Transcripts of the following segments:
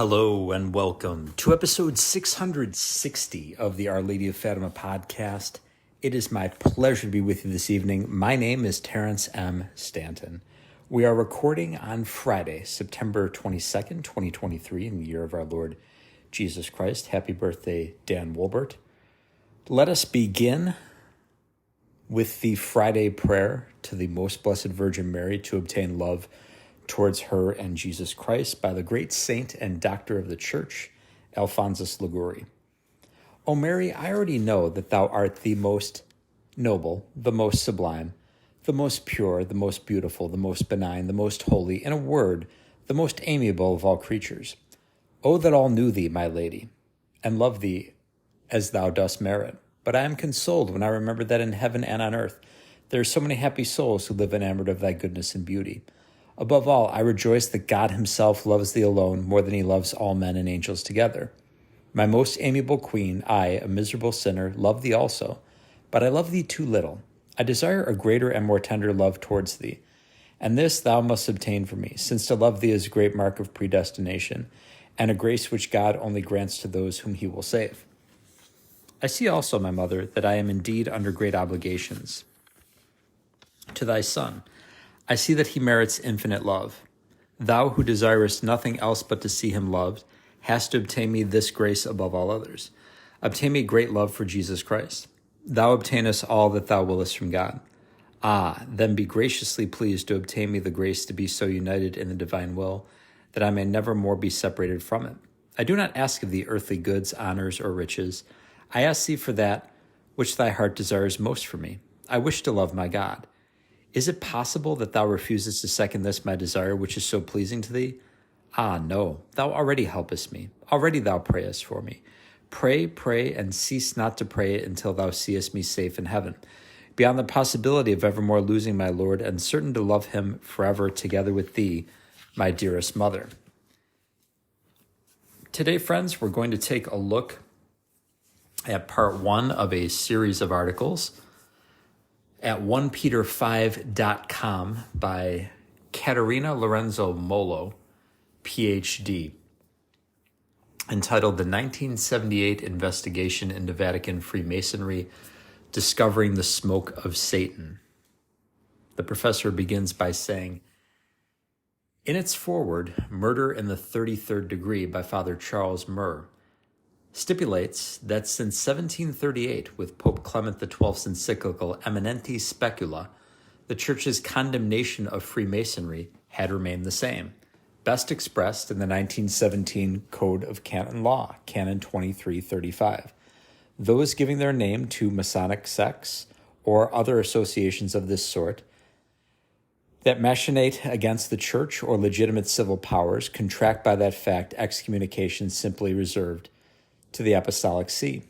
Hello and welcome to episode 660 of the Our Lady of Fatima podcast. It is my pleasure to be with you this evening. My name is Terrence M. Stanton. We are recording on Friday, September 22nd, 2023, in the year of our Lord Jesus Christ. Happy birthday, Dan Wolbert. Let us begin with the Friday prayer to the Most Blessed Virgin Mary to obtain love towards her and Jesus Christ by the great saint and doctor of the church, Alphonsus Liguori. O Mary, I already know that thou art the most noble, the most sublime, the most pure, the most beautiful, the most benign, the most holy, in a word, the most amiable of all creatures. O that all knew thee, my lady, and loved thee as thou dost merit. But I am consoled when I remember that in heaven and on earth there are so many happy souls who live enamored of thy goodness and beauty. Above all, I rejoice that God himself loves thee alone more than he loves all men and angels together. My most amiable queen, I, a miserable sinner, love thee also, but I love thee too little. I desire a greater and more tender love towards thee, and this thou must obtain for me, since to love thee is a great mark of predestination, and a grace which God only grants to those whom he will save. I see also, my mother, that I am indeed under great obligations to thy Son. I see that he merits infinite love. Thou, who desirest nothing else but to see him loved, hast to obtain me this grace above all others. Obtain me great love for Jesus Christ. Thou obtainest all that thou willest from God. Then be graciously pleased to obtain me the grace to be so united in the divine will that I may never more be separated from it. I do not ask of thee earthly goods, honors, or riches. I ask thee for that which thy heart desires most for me. I wish to love my God. Is it possible that thou refusest to second this my desire, which is so pleasing to thee? No, thou already helpest me. Already thou prayest for me. Pray, and cease not to pray until thou seest me safe in heaven, beyond the possibility of evermore losing my Lord, and certain to love him forever together with thee, my dearest mother. Today, friends, we're going to take a look at part one of a series of articles at 1peter5.com by Caterina Lorenzo Molo, PhD, entitled The 1978 Investigation into Vatican Freemasonry, Discovering the Smoke of Satan. The professor begins by saying, in its foreword, Murder in the 33rd Degree by Father Charles Murr stipulates that since 1738, with Pope Clement XII's encyclical Eminenti Specula, the Church's condemnation of Freemasonry had remained the same, best expressed in the 1917 Code of Canon Law, Canon 2335. Those giving their name to Masonic sects or other associations of this sort that machinate against the Church or legitimate civil powers contract by that fact excommunication simply reserved to the Apostolic See.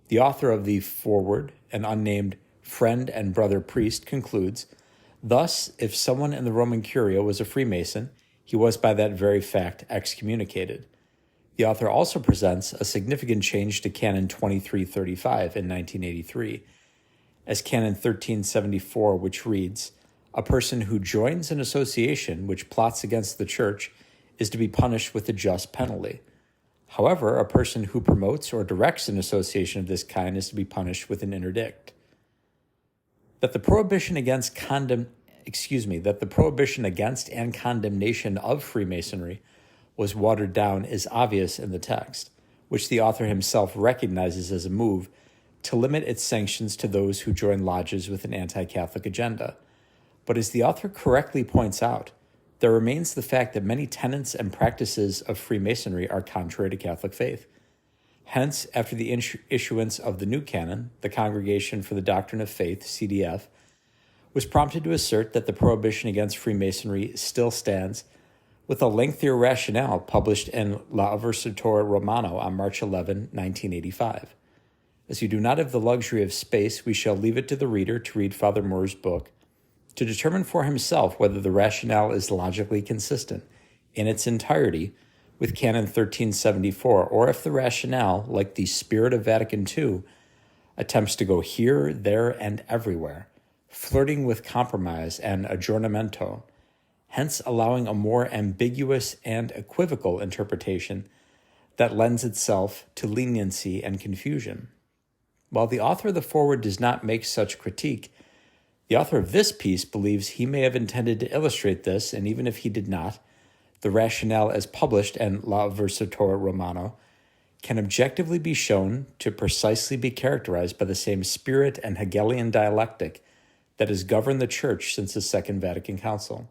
The author of the foreword, an unnamed friend and brother priest, concludes, thus, if someone in the Roman Curia was a Freemason, he was by that very fact excommunicated. The author also presents a significant change to Canon 2335 in 1983, as Canon 1374, which reads, a person who joins an association which plots against the Church is to be punished with a just penalty. However, a person who promotes or directs an association of this kind is to be punished with an interdict. That the prohibition against and condemnation of Freemasonry was watered down is obvious in the text, which the author himself recognizes as a move to limit its sanctions to those who join lodges with an anti-Catholic agenda. But as the author correctly points out, there remains the fact that many tenets and practices of Freemasonry are contrary to Catholic faith. Hence, after the issuance of the new canon, the Congregation for the Doctrine of Faith, CDF, was prompted to assert that the prohibition against Freemasonry still stands, with a lengthier rationale published in La Avversitore Romano on March 11, 1985. As you do not have the luxury of space, we shall leave it to the reader to read Father Moore's book, to determine for himself whether the rationale is logically consistent in its entirety with Canon 1374, or if the rationale, like the spirit of Vatican II, attempts to go here, there, and everywhere, flirting with compromise and aggiornamento, hence allowing a more ambiguous and equivocal interpretation that lends itself to leniency and confusion. While the author of the foreword does not make such critique, the author of this piece believes he may have intended to illustrate this, and even if he did not, the rationale as published in La Versator Romano can objectively be shown to precisely be characterized by the same spirit and Hegelian dialectic that has governed the Church since the Second Vatican Council.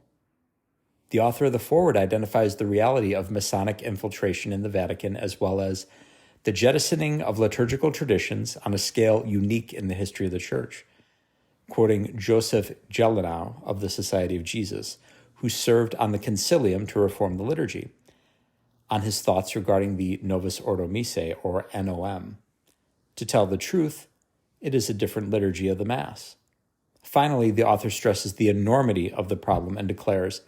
The author of the foreword identifies the reality of Masonic infiltration in the Vatican as well as the jettisoning of liturgical traditions on a scale unique in the history of the Church, quoting Joseph Jelenow of the Society of Jesus, who served on the concilium to reform the liturgy, on his thoughts regarding the Novus Ordo Missae, or NOM. To tell the truth, it is a different liturgy of the Mass. Finally, the author stresses the enormity of the problem and declares,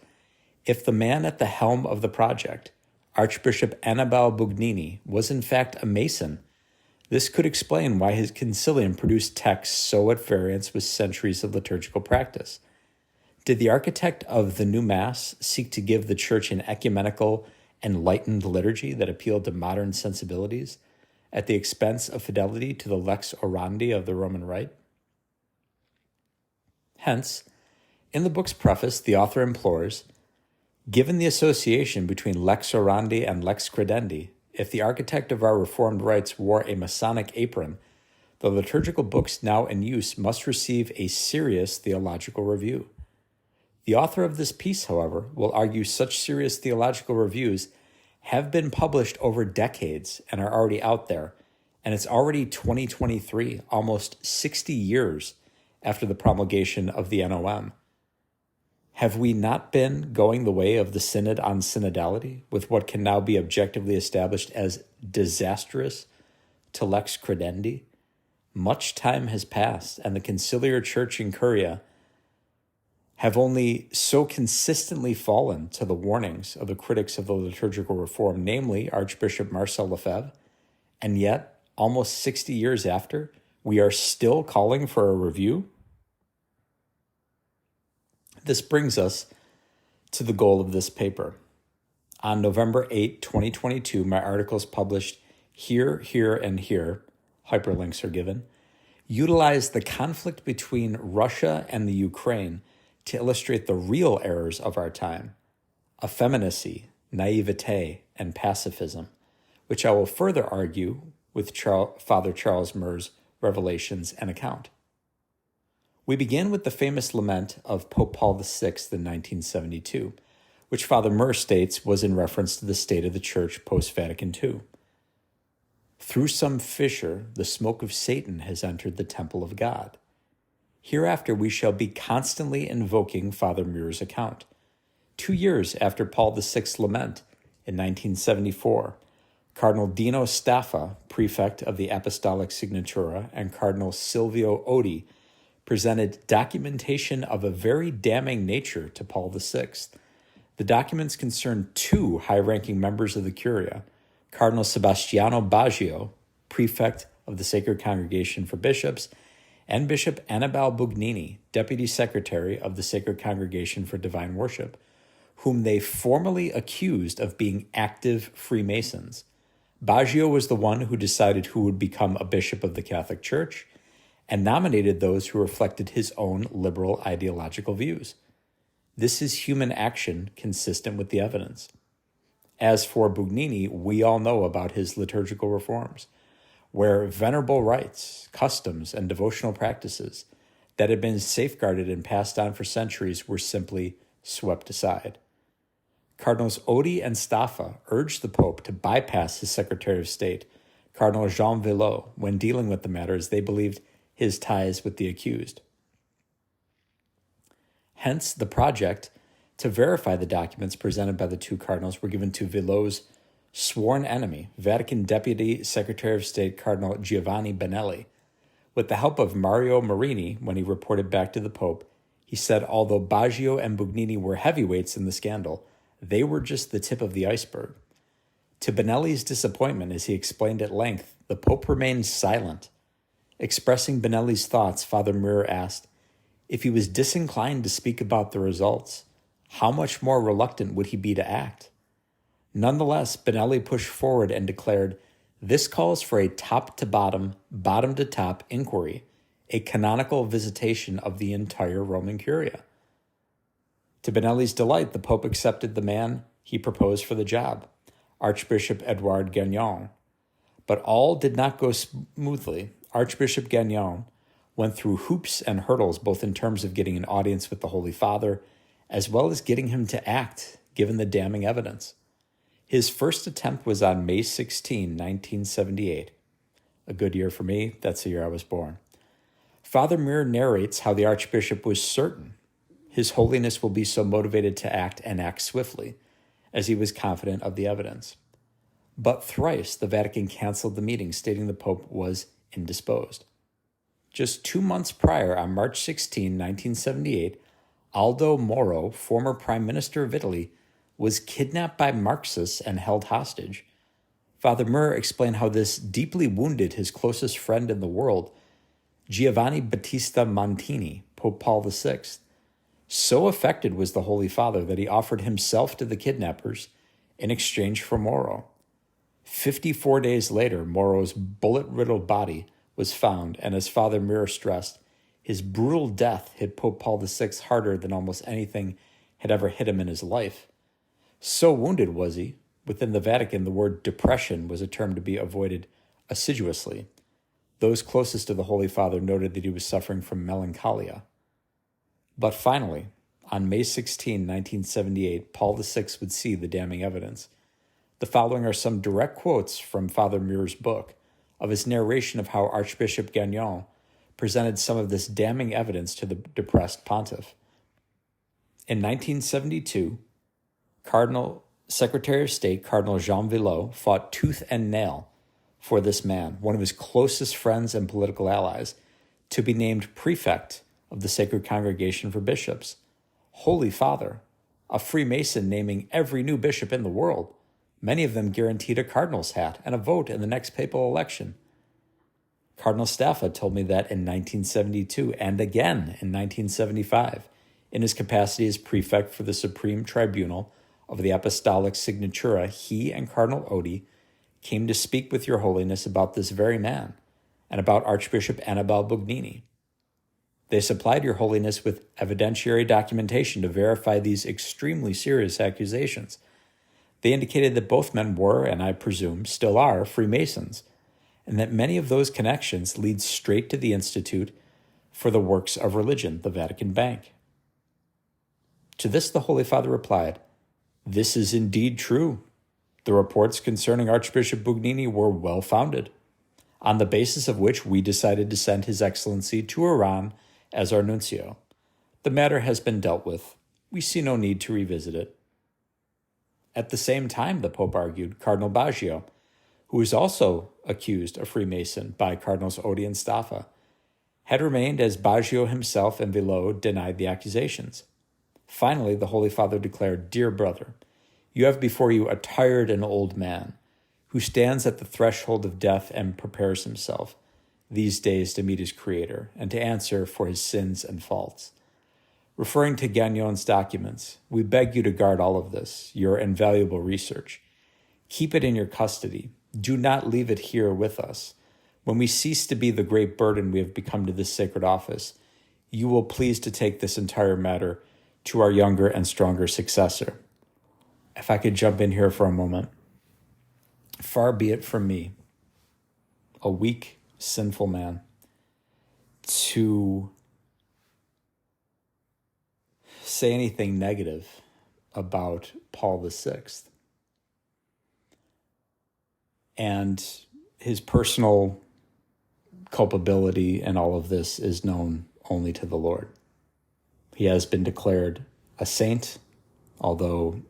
if the man at the helm of the project, Archbishop Annibale Bugnini, was in fact a Mason, this could explain why his concilium produced texts so at variance with centuries of liturgical practice. Did the architect of the new Mass seek to give the Church an ecumenical, enlightened liturgy that appealed to modern sensibilities at the expense of fidelity to the lex orandi of the Roman Rite? Hence, in the book's preface, the author implores, given the association between lex orandi and lex credendi, if the architect of our Reformed rites wore a Masonic apron, the liturgical books now in use must receive a serious theological review. The author of this piece, however, will argue such serious theological reviews have been published over decades and are already out there, and it's already 2023, almost 60 years after the promulgation of the NOM. Have we not been going the way of the Synod on synodality with what can now be objectively established as disastrous to lex credendi? Much time has passed, and the conciliar church in Curia have only so consistently fallen to the warnings of the critics of the liturgical reform, namely Archbishop Marcel Lefebvre, and yet, almost 60 years after, we are still calling for a review? This brings us to the goal of this paper. On November 8, 2022, my articles published here, and here, hyperlinks are given, utilize the conflict between Russia and the Ukraine to illustrate the real errors of our time, effeminacy, naivete, and pacifism, which I will further argue with Father Charles Murr's revelations and account. We begin with the famous lament of Pope Paul VI in 1972, which Father Murr states was in reference to the state of the Church post-Vatican II. Through some fissure, the smoke of Satan has entered the temple of God. Hereafter we shall be constantly invoking Father Murr's account. 2 years after Paul VI's lament, in 1974, Cardinal Dino Staffa, prefect of the Apostolic Signatura, and Cardinal Silvio Odi presented documentation of a very damning nature to Paul VI. The documents concern 2 high-ranking members of the Curia, Cardinal Sebastiano Baggio, prefect of the Sacred Congregation for Bishops, and Bishop Annibale Bugnini, deputy secretary of the Sacred Congregation for Divine Worship, whom they formally accused of being active Freemasons. Baggio was the one who decided who would become a bishop of the Catholic Church and nominated those who reflected his own liberal ideological views. This is human action consistent with the evidence. As for Bugnini, we all know about his liturgical reforms, where venerable rites, customs, and devotional practices that had been safeguarded and passed on for centuries were simply swept aside. Cardinals Odi and Staffa urged the Pope to bypass his Secretary of State, Cardinal Jean Villot, when dealing with the matter, as they believed his ties with the accused. Hence, the project to verify the documents presented by the 2 cardinals were given to Villot's sworn enemy, Vatican Deputy Secretary of State Cardinal Giovanni Benelli. With the help of Mario Marini, when he reported back to the Pope, he said although Baggio and Bugnini were heavyweights in the scandal, they were just the tip of the iceberg. To Benelli's disappointment, as he explained at length, the Pope remained silent. Expressing Benelli's thoughts, Father Murr asked, if he was disinclined to speak about the results, how much more reluctant would he be to act? Nonetheless, Benelli pushed forward and declared, "This calls for a top-to-bottom, bottom-to-top inquiry, a canonical visitation of the entire Roman Curia." To Benelli's delight, the Pope accepted the man he proposed for the job, Archbishop Edouard Gagnon. But all did not go smoothly. Archbishop Gagnon went through hoops and hurdles, both in terms of getting an audience with the Holy Father, as well as getting him to act, given the damning evidence. His first attempt was on May 16, 1978. A good year for me. That's the year I was born. Father Muir narrates how the Archbishop was certain His Holiness will be so motivated to act and act swiftly, as he was confident of the evidence. But thrice the Vatican canceled the meeting, stating the Pope was indisposed. Just 2 months prior, on March 16, 1978, Aldo Moro, former Prime Minister of Italy, was kidnapped by Marxists and held hostage. Father Muir explained how this deeply wounded his closest friend in the world, Giovanni Battista Montini, Pope Paul VI. So affected was the Holy Father that he offered himself to the kidnappers in exchange for Moro. 54 days later, Moro's bullet-riddled body was found, and as Father Muir stressed, his brutal death hit Pope Paul VI harder than almost anything had ever hit him in his life. So wounded was he, within the Vatican, the word depression was a term to be avoided assiduously. Those closest to the Holy Father noted that he was suffering from melancholia. But finally, on May 16, 1978, Paul VI would see the damning evidence. The following are some direct quotes from Father Muir's book of his narration of how Archbishop Gagnon presented some of this damning evidence to the depressed pontiff. In 1972, Secretary of State Cardinal Jean Villot fought tooth and nail for this man, one of his closest friends and political allies, to be named prefect of the Sacred Congregation for Bishops. Holy Father, a Freemason naming every new bishop in the world, many of them guaranteed a cardinal's hat and a vote in the next papal election. Cardinal Staffa told me that in 1972 and again in 1975, in his capacity as prefect for the Supreme Tribunal of the Apostolic Signatura, he and Cardinal Oddi came to speak with Your Holiness about this very man and about Archbishop Annibale Bugnini. They supplied Your Holiness with evidentiary documentation to verify these extremely serious accusations. They indicated that both men were, and I presume still are, Freemasons, and that many of those connections lead straight to the Institute for the Works of Religion, the Vatican Bank. To this the Holy Father replied, "This is indeed true. The reports concerning Archbishop Bugnini were well-founded, on the basis of which we decided to send His Excellency to Iran as our nuncio. The matter has been dealt with. We see no need to revisit it." At the same time, the Pope argued, Cardinal Baggio, who was also accused of Freemason by Cardinals Oddi and Staffa, had remained as Baggio himself and Villot denied the accusations. Finally, the Holy Father declared, "Dear brother, you have before you a tired and old man who stands at the threshold of death and prepares himself these days to meet his Creator and to answer for his sins and faults. Referring to Gagnon's documents, we beg you to guard all of this, your invaluable research. Keep it in your custody. Do not leave it here with us. When we cease to be the great burden we have become to this sacred office, you will please to take this entire matter to our younger and stronger successor." If I could jump in here for a moment. Far be it from me, a weak, sinful man, to say anything negative about Paul VI. And his personal culpability in all of this is known only to the Lord. He has been declared a saint, although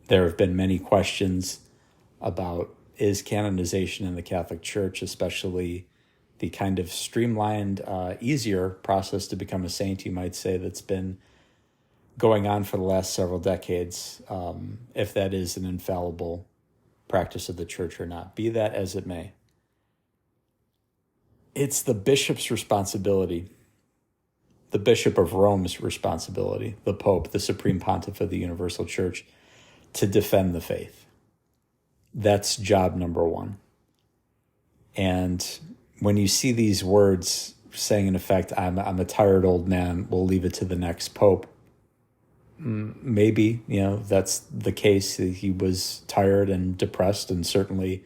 there have been many questions about his canonization in the Catholic Church, especially the kind of streamlined, easier process to become a saint, you might say, that's been going on for the last several decades, if that is an infallible practice of the Church or not. Be that as it may. It's the bishop's responsibility, the Bishop of Rome's responsibility, the Pope, the Supreme Pontiff of the Universal Church, to defend the faith. That's job number one. And when you see these words saying, in effect, I'm a tired old man, we'll leave it to the next pope, maybe, that's the case. He was tired and depressed, and certainly,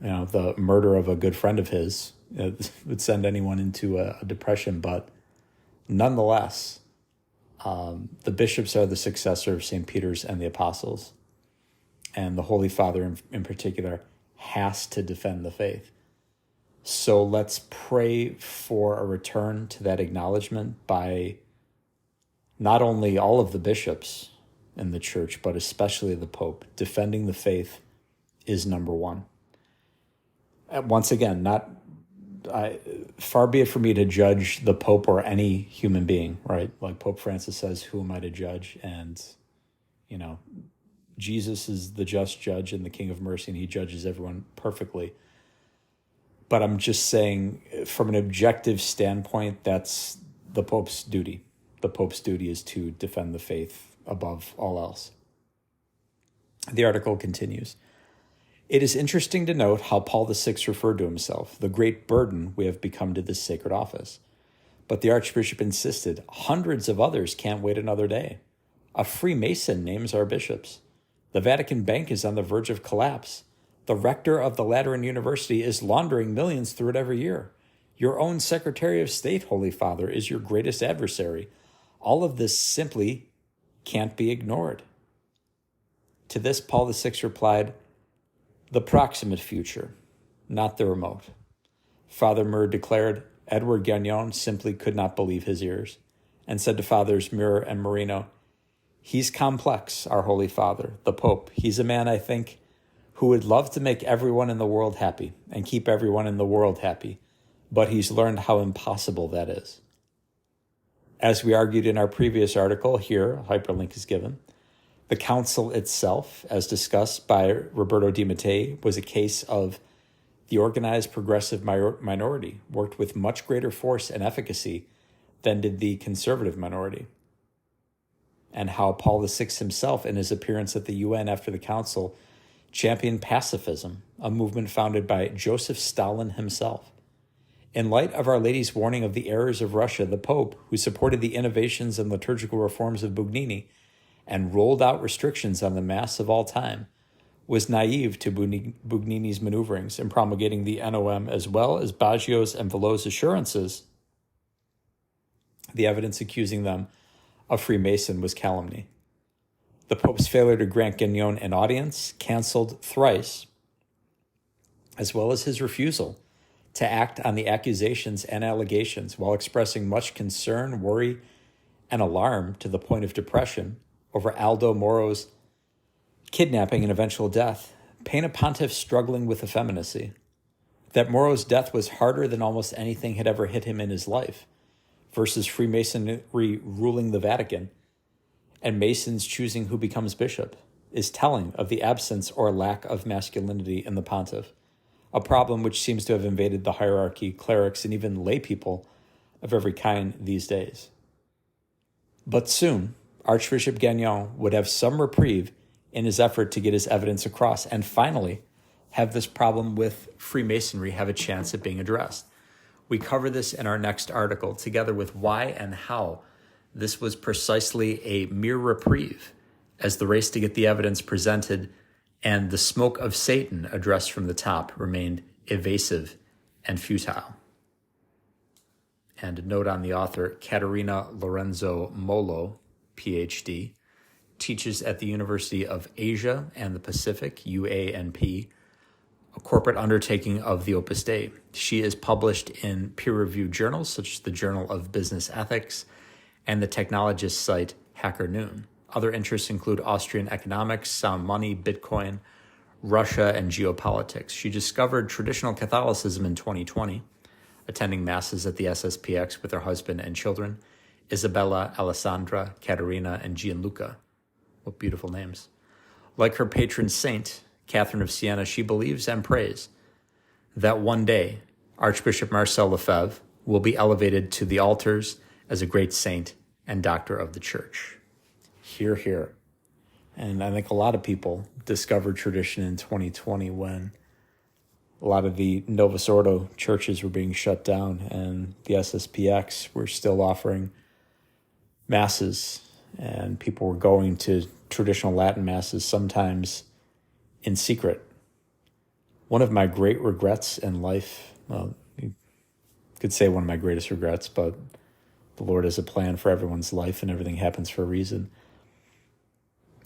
the murder of a good friend of his would send anyone into a depression. But nonetheless, the bishops are the successor of St. Peter's and the apostles. And the Holy Father in particular has to defend the faith. So let's pray for a return to that acknowledgement by not only all of the bishops in the church, but especially the Pope. Defending the faith is number one. Once again, far be it for me to judge the Pope or any human being, right? Like Pope Francis says, who am I to judge? And, Jesus is the just judge and the King of mercy, and he judges everyone perfectly. But I'm just saying, from an objective standpoint, that's the Pope's duty. The Pope's duty is to defend the faith above all else. The article continues. It is interesting to note how Paul VI referred to himself, the great burden we have become to this sacred office. But the Archbishop insisted, hundreds of others can't wait another day. A Freemason names our bishops. The Vatican Bank is on the verge of collapse. The rector of the Lateran University is laundering millions through it every year. Your own Secretary of State, Holy Father, is your greatest adversary. All of this simply can't be ignored. To this, Paul VI replied, the proximate future, not the remote. Father Mur declared Edward Gagnon simply could not believe his ears, and said to Fathers Mur and Marino, he's complex, our Holy Father, the Pope. He's a man, I think, who would love to make everyone in the world happy and keep everyone in the world happy, but he's learned how impossible that is. As we argued in our previous article, here, a hyperlink is given, the council itself, as discussed by Roberto Di Mattei, was a case of the organized progressive minority worked with much greater force and efficacy than did the conservative minority. And how Paul VI himself, in his appearance at the UN after the council, championed pacifism, a movement founded by Joseph Stalin himself. In light of Our Lady's warning of the errors of Russia, the Pope, who supported the innovations and liturgical reforms of Bugnini and rolled out restrictions on the Mass of all time, was naive to Bugnini's maneuverings in promulgating the NOM, as well as Baggio's and Vallot's assurances. The evidence accusing them of Freemason was calumny. The Pope's failure to grant Gagnon an audience, canceled thrice, as well as his refusal to act on the accusations and allegations while expressing much concern, worry, and alarm to the point of depression over Aldo Moro's kidnapping and eventual death, paint a pontiff struggling with effeminacy. That Moro's death was harder than almost anything had ever hit him in his life, versus Freemasonry ruling the Vatican and Masons choosing who becomes bishop, is telling of the absence or lack of masculinity in the pontiff, a problem which seems to have invaded the hierarchy, clerics, and even lay people of every kind these days. But soon, Archbishop Gagnon would have some reprieve in his effort to get his evidence across and finally have this problem with Freemasonry have a chance at being addressed. We cover this in our next article, together with why and how this was precisely a mere reprieve as the race to get the evidence presented and the smoke of Satan addressed from the top remained evasive and futile. And a note on the author, Caterina Lorenzo Molo, PhD, teaches at the University of Asia and the Pacific, UANP, a corporate undertaking of the Opus Dei. She is published in peer-reviewed journals such as the Journal of Business Ethics and the technologist site Hacker Noon. Other interests include Austrian economics, sound money, Bitcoin, Russia, and geopolitics. She discovered traditional Catholicism in 2020, attending masses at the SSPX with her husband and children, Isabella, Alessandra, Caterina, and Gianluca. What beautiful names. Like her patron saint, Catherine of Siena, she believes and prays that one day Archbishop Marcel Lefebvre will be elevated to the altars as a great saint and doctor of the church. Hear, hear. And I think a lot of people discovered tradition in 2020 when a lot of the Novus Ordo churches were being shut down and the SSPX were still offering masses, and people were going to traditional Latin masses, sometimes in secret. One of my great regrets in life, well, you could say one of my greatest regrets, but the Lord has a plan for everyone's life and everything happens for a reason.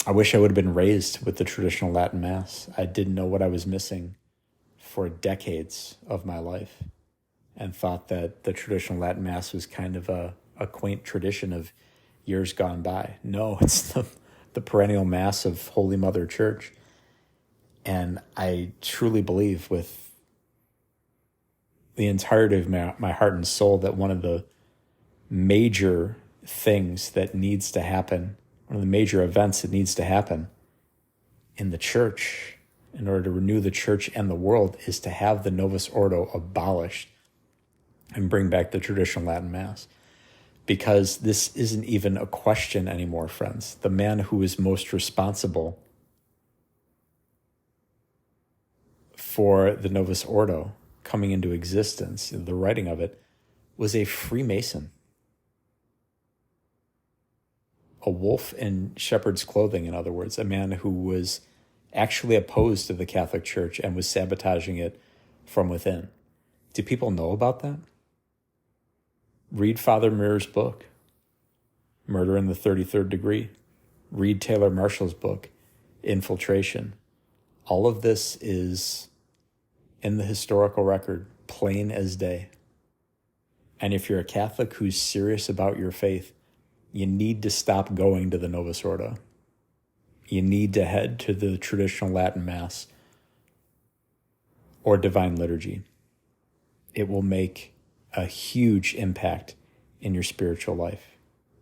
I wish I would have been raised with the traditional Latin Mass. I didn't know what I was missing for decades of my life and thought that the traditional Latin Mass was kind of a quaint tradition of years gone by. No, it's the perennial Mass of Holy Mother Church. And I truly believe with the entirety of my heart and soul that one of the major things that needs to happen, one of the major events that needs to happen in the church in order to renew the church and the world is to have the Novus Ordo abolished and bring back the traditional Latin Mass. Because this isn't even a question anymore, friends. The man who is most responsible for the Novus Ordo coming into existence, the writing of it, was a Freemason. A wolf in shepherd's clothing, in other words, a man who was actually opposed to the Catholic Church and was sabotaging it from within. Do people know about that? Read Father Muir's book, Murder in the 33rd Degree. Read Taylor Marshall's book, Infiltration. All of this is in the historical record, plain as day. And if you're a Catholic who's serious about your faith, you need to stop going to the Novus Ordo. You need to head to the traditional Latin Mass or Divine Liturgy. It will make a huge impact in your spiritual life.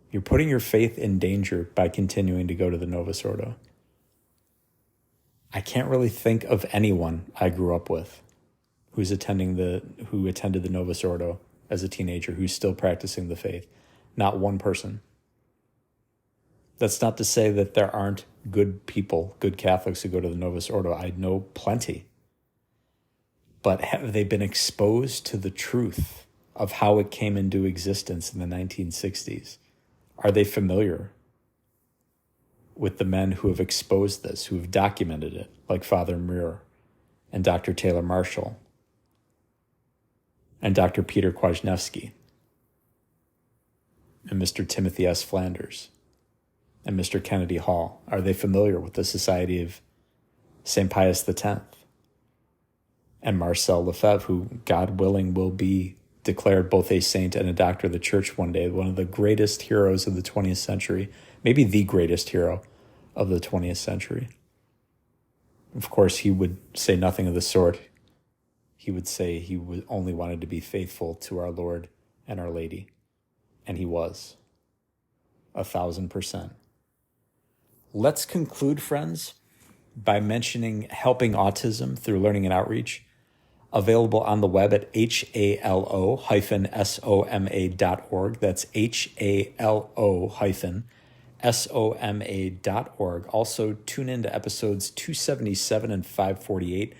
You're putting your faith in danger by continuing to go to the Novus Ordo. I can't really think of anyone I grew up with who attended the Novus Ordo as a teenager who's still practicing the faith. Not one person. That's not to say that there aren't good people, good Catholics who go to the Novus Ordo. I know plenty. But have they been exposed to the truth of how it came into existence in the 1960s? Are they familiar with the men who have exposed this, who have documented it, like Father Muir and Dr. Taylor Marshall and Dr. Peter Kwasniewski and Mr. Timothy S. Flanders and Mr. Kennedy Hall? Are they familiar with the Society of St. Pius X and Marcel Lefebvre, who, God willing, will be declared both a saint and a doctor of the church one day, one of the greatest heroes of the 20th century, maybe the greatest hero of the 20th century? Of course, he would say nothing of the sort. He would say he only wanted to be faithful to our Lord and Our Lady. And he was. 1,000%. Let's conclude, friends, by mentioning Helping Autism Through Learning and Outreach, available on the web at halo-soma.org. That's halo-soma.org. Also, tune in to episodes 277 and 548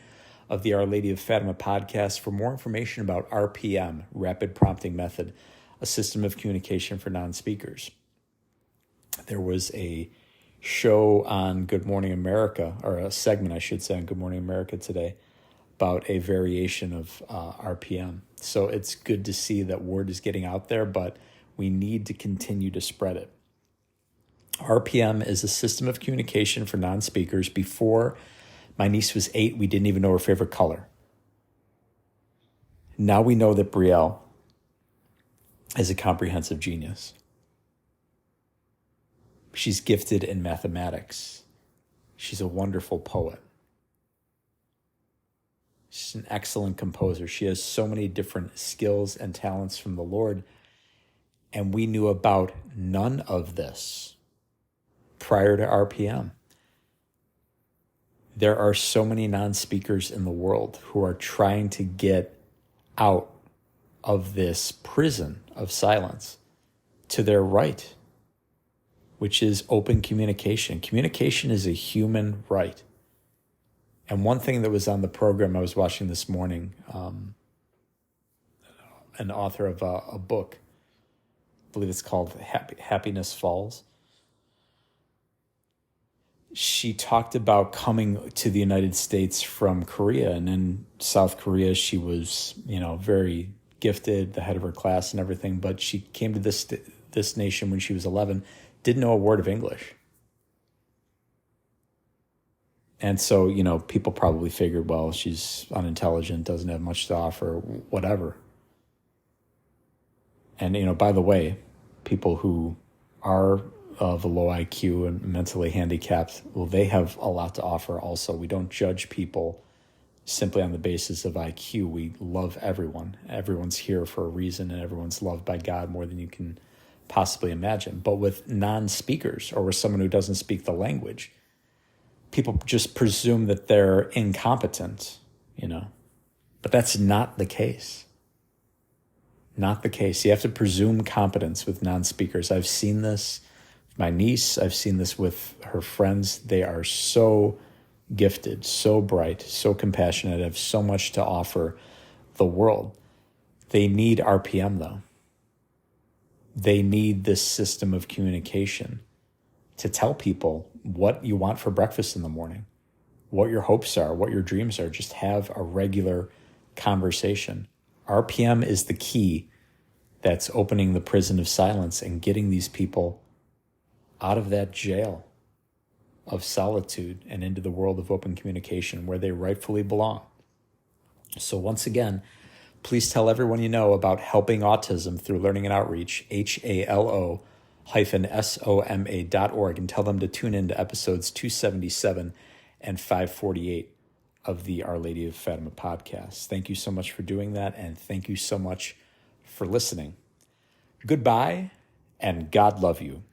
of the Our Lady of Fatima podcast for more information about RPM, Rapid Prompting Method, a system of communication for non-speakers. There was a show on Good Morning America, or a segment, I should say, on Good Morning America today about a variation of RPM. So it's good to see that word is getting out there, but we need to continue to spread it. RPM is a system of communication for non-speakers. Before my niece was 8, we didn't even know her favorite color. Now we know that Brielle is a comprehensive genius. She's gifted in mathematics. She's a wonderful poet. She's an excellent composer. She has so many different skills and talents from the Lord. And we knew about none of this prior to RPM. There are so many non-speakers in the world who are trying to get out of this prison of silence to their right which is open communication. Communication is a human right. And one thing that was on the program I was watching this morning, an author of a book, I believe it's called Happiness Falls. She talked about coming to the United States from Korea, and in South Korea, she was, very gifted, the head of her class and everything, but she came to this nation when she was 11, didn't know a word of English. And so, people probably figured, well, she's unintelligent, doesn't have much to offer, whatever. And, by the way, people who are of a low IQ and mentally handicapped, well, they have a lot to offer also. We don't judge people simply on the basis of IQ. We love everyone. Everyone's here for a reason, and everyone's loved by God more than you can possibly imagine. But with non-speakers, or with someone who doesn't speak the language, people just presume that they're incompetent, But that's not the case. Not the case. You have to presume competence with non-speakers. I've seen this with my niece. I've seen this with her friends. They are so gifted, so bright, so compassionate, have so much to offer the world. They need RPM, though. They need this system of communication to tell people what you want for breakfast in the morning, what your hopes are, what your dreams are. Just have a regular conversation. RPM is the key that's opening the prison of silence and getting these people out of that jail of solitude and into the world of open communication where they rightfully belong. So once again, please tell everyone you know about Helping Autism through Learning and Outreach, HALO-SOMA.org, and tell them to tune in to episodes 277 and 548 of the Our Lady of Fatima podcast. Thank you so much for doing that, and thank you so much for listening. Goodbye, and God love you.